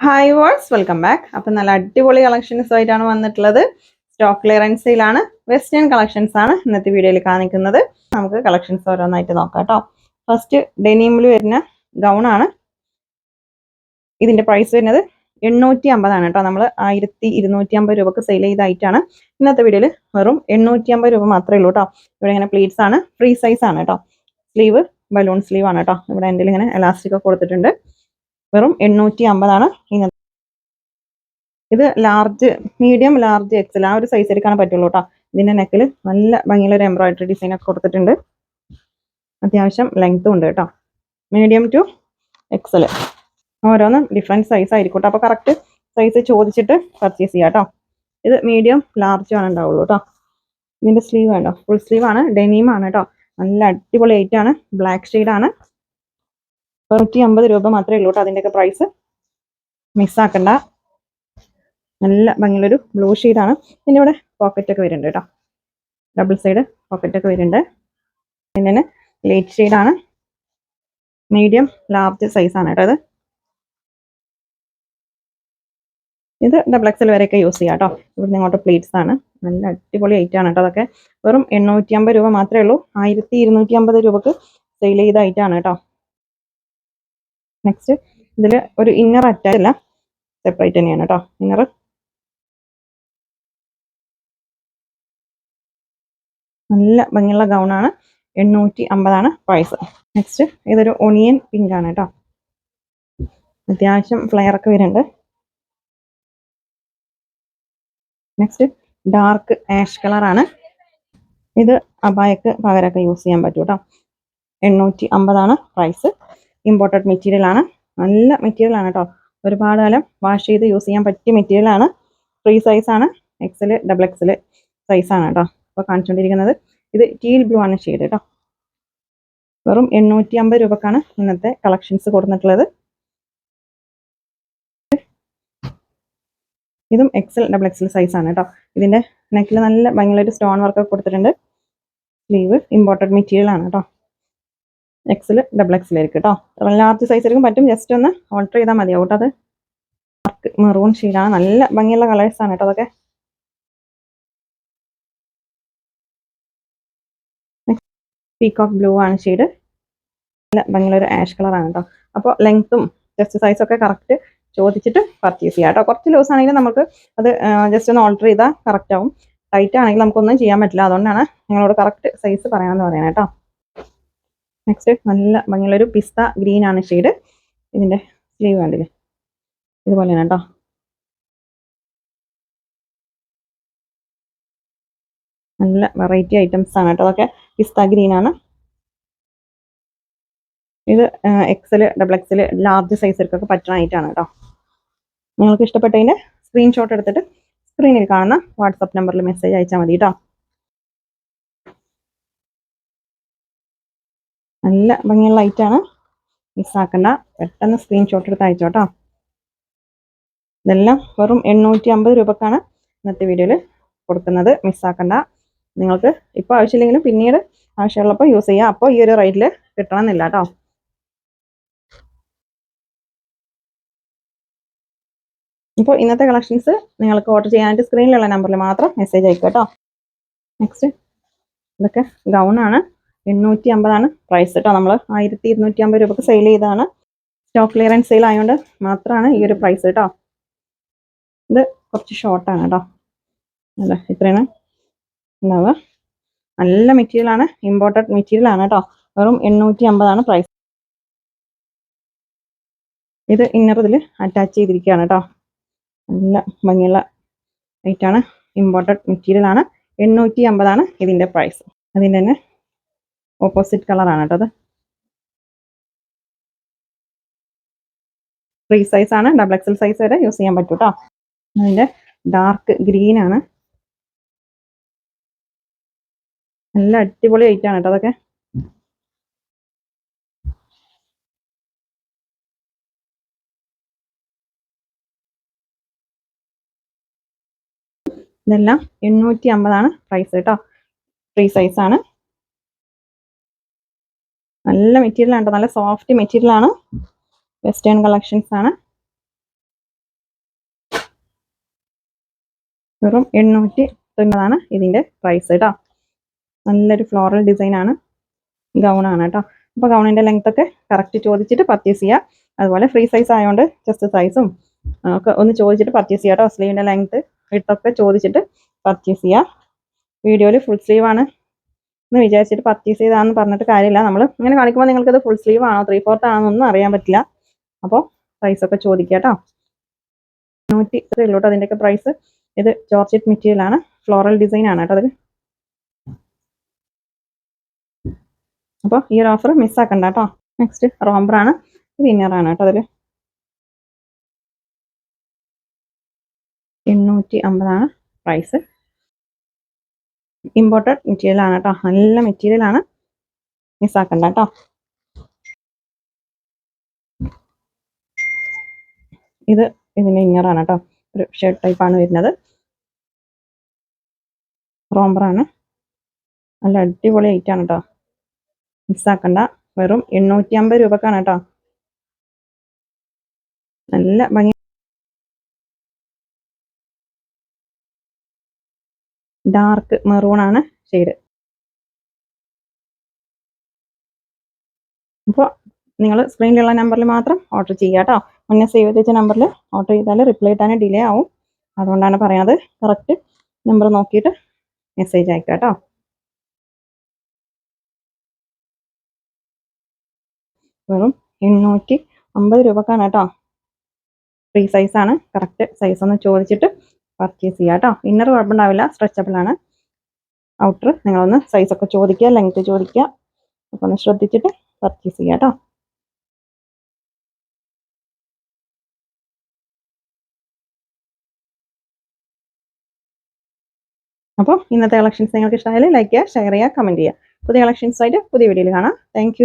Hi verse, welcome back. അപ്പം നല്ല അടിപൊളി കളക്ഷൻസ് ആയിട്ടാണ് വന്നിട്ടുള്ളത്. സ്റ്റോക്ക് ക്ലിയറൻസ് സെയിലാണ്. വെസ്റ്റേൺ കളക്ഷൻസ് ആണ് ഇന്നത്തെ വീഡിയോയിൽ കാണിക്കുന്നത്. നമുക്ക് കളക്ഷൻസ് ഓരോന്നായിട്ട് നോക്കാം കേട്ടോ. ഫസ്റ്റ് ഡെനിമിൽ വരുന്ന ഗൗൺ ആണ്. ഇതിന്റെ പ്രൈസ് വരുന്നത് 850 കേട്ടോ. നമ്മൾ 1250 രൂപക്ക് സെയിൽ ചെയ്തായിട്ടാണ് ഇന്നത്തെ വീഡിയോയിൽ വെറും 850 രൂപ മാത്രമേ ഉള്ളൂ കേട്ടോ. ഇവിടെ ഇങ്ങനെ പ്ലീറ്റ്സ് ആണ്, ഫ്രീ സൈസ് ആണ് കേട്ടോ. സ്ലീവ് ബലൂൺ സ്ലീവ് ആണ് കേട്ടോ. ഇവിടെ എൻ്റെ ഇങ്ങനെ എലാസ്റ്റിക് ഒക്കെ കൊടുത്തിട്ടുണ്ട്. വെറും 850 ഇന്നത്തെ. ഇത് ലാർജ്, മീഡിയം, ലാർജ്, എക്സൽ ആ ഒരു സൈസ് എടുക്കാൻ പറ്റുള്ളൂ കേട്ടോ. ഇതിന്റെ നെക്കിൽ നല്ല ഭംഗിയുള്ള ഒരു എംബ്രോയിഡറി ഡിസൈൻ ഒക്കെ കൊടുത്തിട്ടുണ്ട്. അത്യാവശ്യം ലെങ്ത്തും ഉണ്ട് കേട്ടോ. മീഡിയം ടു എക്സൽ ഓരോന്നും ഡിഫറെൻറ്റ് സൈസ് ആയിരിക്കും കേട്ടോ. അപ്പോൾ കറക്റ്റ് സൈസ് ചോദിച്ചിട്ട് പർച്ചേസ് ചെയ്യാം കേട്ടോ. ഇത് മീഡിയം ലാർജ് ആണ് ഉണ്ടാവുള്ളൂ കേട്ടോ. ഇതിന്റെ സ്ലീവ് വേണ്ടോ, ഫുൾ സ്ലീവ് ആണ്, ഡെനീം ആണ് കേട്ടോ. നല്ല അടിപൊളി ഐറ്റം ആണ്. ബ്ലാക്ക് ഷെയ്ഡാണ്. 150 രൂപ മാത്രമേ ഉള്ളൂ കേട്ടോ. അതിൻ്റെയൊക്കെ പ്രൈസ് മിസ്സാക്കണ്ട. നല്ല ഭംഗിയുള്ളൊരു ബ്ലൂ ഷെയ്ഡാണ്. പിന്നെ ഇവിടെ പോക്കറ്റ് ഒക്കെ വരുന്നുണ്ട് കേട്ടോ. ഡബിൾ സൈഡ് പോക്കറ്റ് ഒക്കെ വരുന്നുണ്ട്. പിന്നെ ലൈറ്റ് ഷെയ്ഡാണ്. മീഡിയം ലാർജ് സൈസ് ആണ് കേട്ടോ. ഇത് ഡബിൾ എക്സൽ വരെയൊക്കെ യൂസ് ചെയ്യാം കേട്ടോ. ഇവിടുന്ന് ഇങ്ങോട്ട് പ്ലേറ്റ്സ് ആണ്. നല്ല അടിപൊളി ഐറ്റം ആണ് കേട്ടോ. അതൊക്കെ വെറും 850 രൂപ മാത്രമേ ഉള്ളൂ. 1250 രൂപക്ക് സെയിൽ ചെയ്ത ഐറ്റം ആണ് കേട്ടോ. നെക്സ്റ്റ് ഇതിൽ ഒരു ഇന്നർ അറ്റാച്ച് അല്ല, സെപ്പറേറ്റ് തന്നെയാണ് കേട്ടോ. ഇന്നർ നല്ല ഭംഗിയുള്ള ഗൗണാണ്. 850 പ്രൈസ്. നെക്സ്റ്റ് ഇതൊരു ഒണിയൻ പിങ്ക് ആണ് കേട്ടോ. അത്യാവശ്യം ഫ്ലെയർ ഒക്കെ വരുന്നുണ്ട്. നെക്സ്റ്റ് ഡാർക്ക് ആഷ് കളറാണ്. ഇത് അബായക്ക് പകരമൊക്കെ യൂസ് ചെയ്യാൻ പറ്റും കേട്ടോ. 850 പ്രൈസ്. ഇമ്പോർട്ടഡ് മെറ്റീരിയൽ ആണ്. നല്ല മെറ്റീരിയൽ ആണ് കേട്ടോ. ഒരുപാട് കാലം വാഷ് ചെയ്ത് യൂസ് ചെയ്യാൻ പറ്റിയ മെറ്റീരിയൽ ആണ്. ഫ്രീ സൈസ് ആണ്. എക്സൽ, ഡബിൾ എക്സൽ സൈസ് ആണ് കേട്ടോ. അപ്പോൾ കാണിച്ചുകൊണ്ടിരിക്കുന്നത് ഇത് ടീൽ ബ്ലൂ ആണ് ഷെയ്ഡ് കേട്ടോ. വെറും 850 രൂപക്കാണ് ഇന്നത്തെ കളക്ഷൻസ് കൊടുത്തിട്ടുള്ളത്. ഇതും എക്സൽ, ഡബിൾ എക്സൽ സൈസ് ആണ് കേട്ടോ. ഇതിന്റെ നെക്കിൽ നല്ല ഭംഗിയുള്ളൊരു സ്റ്റോൺ വർക്ക് ഒക്കെ കൊടുത്തിട്ടുണ്ട്. സ്ലീവ് ഇമ്പോർട്ടഡ് മെറ്റീരിയൽ ആണ് കേട്ടോ. എക്സൽ, ഡബിൾ എക്സൽ ആയിരിക്കും കേട്ടോ. ലാർജ് സൈസ് ആയിരിക്കും പറ്റും. ജസ്റ്റ് ഒന്ന് ഓൾട്ടർ ചെയ്താൽ മതിയാവും കേട്ടോ. അത് ഡാർക്ക് മെറൂൺ ഷെയ്ഡാണ്. നല്ല ഭംഗിയുള്ള കളേഴ്സ് ആണ് കേട്ടോ അതൊക്കെ. പീകോക്ക് ബ്ലൂ ആണ് ഷെയ്ഡ്. നല്ല ഭംഗിയുള്ളൊരു ആഷ് കളറാണ് കേട്ടോ. അപ്പോൾ ലെങ്ത്തും ജസ്റ്റ് സൈസൊക്കെ കറക്റ്റ് ചോദിച്ചിട്ട് പർച്ചേസ് ചെയ്യാം കേട്ടോ. കുറച്ച് ലൂസ് ആണെങ്കിൽ നമുക്ക് അത് ജസ്റ്റ് ഒന്ന് ഓൾട്ടർ ചെയ്താൽ കറക്റ്റ് ആവും. ടൈറ്റ് ആണെങ്കിൽ നമുക്കൊന്നും ചെയ്യാൻ പറ്റില്ല. അതുകൊണ്ടാണ് നിങ്ങളോട് കറക്റ്റ് സൈസ് പറയാമെന്ന് പറയുന്നത് കേട്ടോ. നെക്സ്റ്റ് നല്ല ഭംഗിയുള്ളൊരു പിസ്ത ഗ്രീൻ ആണ് ഷെയ്ഡ്. ഇതിന്റെ സ്ലീവ് കണ്ടില്ലേ, ഇതുപോലെയാണ് കേട്ടോ. നല്ല വെറൈറ്റി ഐറ്റംസ് ആണ് കേട്ടോ അതൊക്കെ. പിസ്ത ഗ്രീൻ ആണ്. ഇത് എക്സൽ, ഡബിൾ എക്സൽ, ലാർജ് സൈസിലൊക്കെ പറ്റുന്ന ഐറ്റമാണ് കേട്ടോ. നിങ്ങൾക്ക് ഇഷ്ടപ്പെട്ടതിന്റെ സ്ക്രീൻഷോട്ട് എടുത്തിട്ട് സ്ക്രീനിൽ കാണുന്ന വാട്സപ്പ് നമ്പറിൽ മെസ്സേജ് അയച്ചാൽ മതി കേട്ടോ. നല്ല ഭംഗിയുള്ള ഐറ്റാണ്. മിസ്സാക്കണ്ട. പെട്ടെന്ന് സ്ക്രീൻഷോട്ട് എടുത്ത് അയച്ചോട്ടോ. ഇതെല്ലാം വെറും 850 രൂപക്കാണ് ഇന്നത്തെ വീഡിയോയിൽ കൊടുക്കുന്നത്. മിസ്സാക്കണ്ട. നിങ്ങൾക്ക് ഇപ്പോൾ ആവശ്യമില്ലെങ്കിലും പിന്നീട് ആവശ്യമുള്ളപ്പോൾ യൂസ് ചെയ്യാം. അപ്പോൾ ഈ ഒരു റേറ്റിൽ കിട്ടണമെന്നില്ല കേട്ടോ. ഇപ്പോൾ ഇന്നത്തെ കളക്ഷൻസ് നിങ്ങൾക്ക് ഓർഡർ ചെയ്യാനായിട്ട് സ്ക്രീനിലുള്ള നമ്പറിൽ മാത്രം മെസ്സേജ് അയക്കുക കേട്ടോ. നെക്സ്റ്റ് ഇതൊക്കെ ഗൗണാണ്. 850 പ്രൈസ് കേട്ടോ. നമ്മൾ 1250 രൂപക്ക് സെയിൽ ചെയ്തതാണ്. സ്റ്റോക്ക് ക്ലിയറൻസ് സെയിൽ ആയതുകൊണ്ട് മാത്രമാണ് ഈ ഒരു പ്രൈസ് കേട്ടോ. ഇത് കുറച്ച് ഷോർട്ടാണ് കേട്ടോ. അല്ല, ഇത്രയാണ് ഉണ്ടാവുക. നല്ല മെറ്റീരിയലാണ്. ഇമ്പോർട്ടഡ് മെറ്റീരിയൽ ആണ് കേട്ടോ. വെറും 850 പ്രൈസ്. ഇത് ഇന്നർ ഇതിൽ അറ്റാച്ച് ചെയ്തിരിക്കുകയാണ് കേട്ടോ. നല്ല ഭംഗിയുള്ള ഐറ്റാണ്. ഇമ്പോർട്ടഡ് മെറ്റീരിയൽ ആണ്. 850 ഇതിന്റെ പ്രൈസ്. അതിൻ്റെ തന്നെ ഓപ്പോസിറ്റ് കളറാണ് കേട്ടോ. അത് ഫ്രീ സൈസ് ആണ്. ഡബിൾ എക്സൽ സൈസ് വരെ യൂസ് ചെയ്യാൻ പറ്റും കേട്ടോ. അതിന്റെ ഡാർക്ക് ഗ്രീൻ ആണ്. നല്ല അടിപൊളി ഐറ്റാണ് കേട്ടോ അതൊക്കെ. ഇതെല്ലാം 850 പ്രൈസ് കേട്ടോ. ഫ്രീ സൈസ് ആണ്. നല്ല മെറ്റീരിയൽ ആണ് കേട്ടോ. നല്ല സോഫ്റ്റ് മെറ്റീരിയൽ ആണ്. വെസ്റ്റേൺ കളക്ഷൻസ് ആണ്. വെറും 890 ഇതിൻ്റെ പ്രൈസ് കേട്ടോ. നല്ലൊരു ഫ്ലോറൽ ഡിസൈനാണ്, ഗൗണാണ് കേട്ടോ. അപ്പോൾ ഗൗണിൻ്റെ ലെങ്ത് ഒക്കെ കറക്റ്റ് ചോദിച്ചിട്ട് പർച്ചേസ് ചെയ്യുക. അതുപോലെ ഫ്രീ സൈസ് ആയതുകൊണ്ട് ചെസ്റ്റ് സൈസും ഒക്കെ ഒന്ന് ചോദിച്ചിട്ട് പർച്ചേസ് ചെയ്യുക കേട്ടോ. സ്ലീവിൻ്റെ ലെങ്ത് വിഡ്ത്തൊക്കെ ചോദിച്ചിട്ട് പർച്ചേസ് ചെയ്യുക. വീഡിയോയിൽ ഫുൾ സ്ലീവ് ആണ് എന്ന് വിചാരിച്ചിട്ട് പർച്ചേസ് ചെയ്താന്ന് പറഞ്ഞിട്ട് കാര്യമില്ല. നമ്മൾ ഇങ്ങനെ കാണിക്കുമ്പോൾ നിങ്ങൾക്കത് ഫുൾ സ്ലീവ് ആണോ 3/4 ആണോ ഒന്നും അറിയാൻ പറ്റില്ല. അപ്പോൾ പ്രൈസൊക്കെ ചോദിക്കുക കേട്ടോ. 100 ഉള്ളൂ കേട്ടോ അതിൻ്റെയൊക്കെ പ്രൈസ്. ഇത് ജോർജറ്റ് മെറ്റീരിയൽ ആണ്, ഫ്ലോറൽ ഡിസൈൻ ആണ് കേട്ടോ അതിൽ. അപ്പോൾ ഈ ഒരു ഓഫർ മിസ്സാക്കണ്ട കേട്ടോ. നെക്സ്റ്റ് റോംബറാണ്, ഇത് ഇന്നറാണ് കേട്ടോ അതിൽ. 850 പ്രൈസ്. ഇമ്പോർട്ടഡ് മെറ്റീരിയൽ ആണ് കേട്ടോ, നല്ല മെറ്റീരിയൽ ആണ്, മിസ്സാക്കണ്ട കേട്ടോ. ഇത് ഇതിൻ്റെ ഇന്നറാണ് കേട്ടോ, ഒരു ഷർട്ട് ടൈപ്പാണ് വരുന്നത്. റോംബറാണ്, നല്ല അടിപൊളി ഐറ്റാണ് കേട്ടോ, മിസ്സാക്കണ്ട. വെറും 850 രൂപക്കാണ് കേട്ടോ. നല്ല ഭംഗി, ഡാർക്ക് മെറൂണാണ് ഷെയ്ഡ്. അപ്പോൾ നിങ്ങൾ സ്ക്രീനിലുള്ള നമ്പറിൽ മാത്രം ഓർഡർ ചെയ്യുക കേട്ടോ. മുന്നേ സേവ് ചെയ്ത് വെച്ച നമ്പറിൽ ഓർഡർ ചെയ്താൽ റിപ്ലൈ ഇട്ടാൻ ഡിലേ ആവും. അതുകൊണ്ടാണ് പറയണത്, കറക്റ്റ് നമ്പർ നോക്കിയിട്ട് മെസ്സേജ് അയക്കുക കേട്ടോ. വെറും 850 രൂപക്കാണ് കേട്ടോ. ഫ്രീ സൈസാണ്, കറക്റ്റ് സൈസ് ഒന്ന് ചോദിച്ചിട്ട് പർച്ചേസ് ചെയ്യുക കേട്ടോ. ഇന്നർ കുഴപ്പമുണ്ടാവില്ല, സ്ട്രെച്ചബിൾ ആണ്. ഔട്ടർ നിങ്ങളൊന്ന് സൈസൊക്കെ ചോദിക്കുക, ലെങ്ത് ചോദിക്കുക, അപ്പോൾ ഒന്ന് ശ്രദ്ധിച്ചിട്ട് പർച്ചേസ് ചെയ്യുക കേട്ടോ. അപ്പോൾ ഇന്നത്തെ കളക്ഷൻസ് നിങ്ങൾക്ക് ഇഷ്ടമായാലും ലൈക്ക് ചെയ്യുക, ഷെയർ ചെയ്യുക, കമൻറ്റ് ചെയ്യുക. പുതിയ കളക്ഷൻസായിട്ട് പുതിയ വീഡിയോയിൽ കാണാം. താങ്ക്